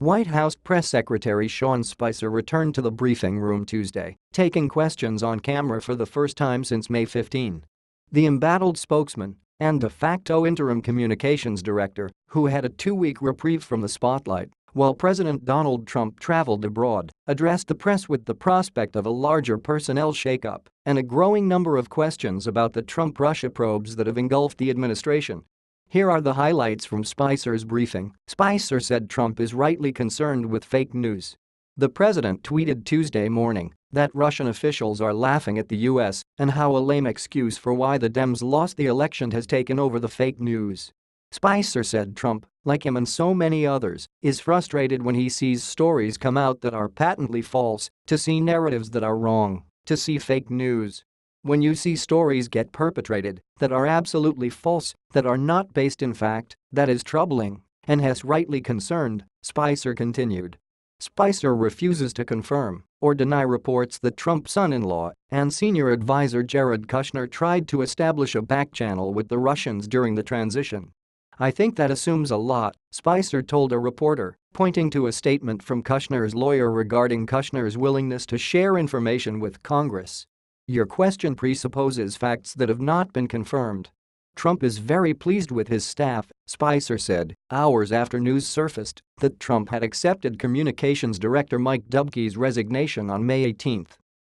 White House Press Secretary Sean Spicer returned to the briefing room Tuesday, taking questions on camera for the first time since May 15. The embattled spokesman and de facto interim communications director, who had a two-week reprieve from the spotlight while President Donald Trump traveled abroad, addressed the press with the prospect of a larger personnel shakeup and a growing number of questions about the Trump-Russia probes that have engulfed the administration. Here are the highlights from Spicer's briefing. Spicer said Trump is rightly concerned with fake news. The president tweeted Tuesday morning that Russian officials are laughing at the U.S. and how a lame excuse for why the Dems lost the election has taken over the fake news. Spicer said Trump, like him and so many others, is frustrated when he sees stories come out that are patently false, to see narratives that are wrong, to see fake news. When you see stories get perpetrated that are absolutely false, that are not based in fact, that is troubling and has rightly concerned, Spicer continued. Spicer refuses to confirm or deny reports that Trump's son-in-law and senior advisor Jared Kushner tried to establish a back-channel with the Russians during the transition. "I think that assumes a lot," Spicer told a reporter, pointing to a statement from Kushner's lawyer regarding Kushner's willingness to share information with Congress. "Your question presupposes facts that have not been confirmed. Trump is very pleased with his staff," Spicer said, hours after news surfaced that Trump had accepted Communications Director Mike Dubke's resignation on May 18.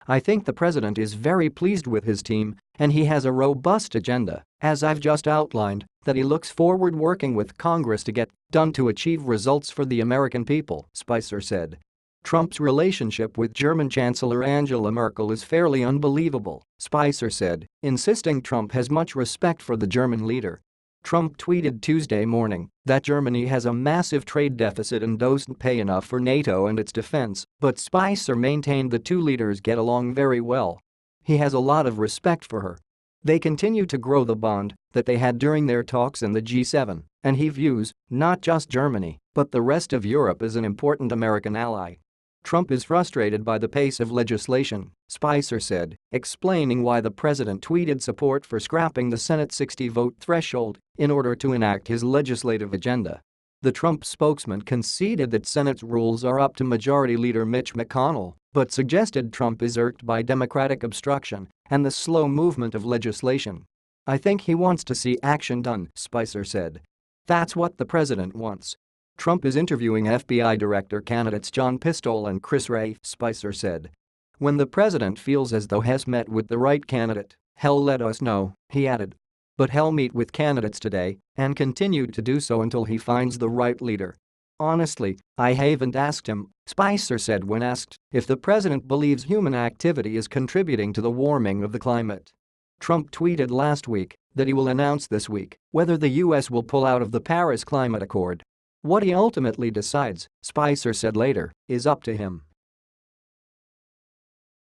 "I think the president is very pleased with his team and he has a robust agenda, as I've just outlined, that he looks forward working with Congress to get done to achieve results for the American people," Spicer said. Trump's relationship with German Chancellor Angela Merkel is fairly unbelievable, Spicer said, insisting Trump has much respect for the German leader. Trump tweeted Tuesday morning that Germany has a massive trade deficit and doesn't pay enough for NATO and its defense, but Spicer maintained the two leaders get along very well. He has a lot of respect for her. They continue to grow the bond that they had during their talks in the G7, and he views not just Germany, but the rest of Europe as an important American ally. Trump is frustrated by the pace of legislation, Spicer said, explaining why the president tweeted support for scrapping the Senate 60-vote threshold in order to enact his legislative agenda. The Trump spokesman conceded that Senate's rules are up to Majority Leader Mitch McConnell, but suggested Trump is irked by Democratic obstruction and the slow movement of legislation. "I think he wants to see action done," Spicer said. "That's what the president wants." Trump is interviewing FBI director candidates John Pistole and Chris Wray, Spicer said. "When the president feels as though he's met with the right candidate, he'll let us know," he added. "But he'll meet with candidates today and continue to do so until he finds the right leader. Honestly, I haven't asked him," Spicer said when asked if the president believes human activity is contributing to the warming of the climate. Trump tweeted last week that he will announce this week whether the U.S. will pull out of the Paris Climate Accord. What he ultimately decides, Spicer said later, is up to him.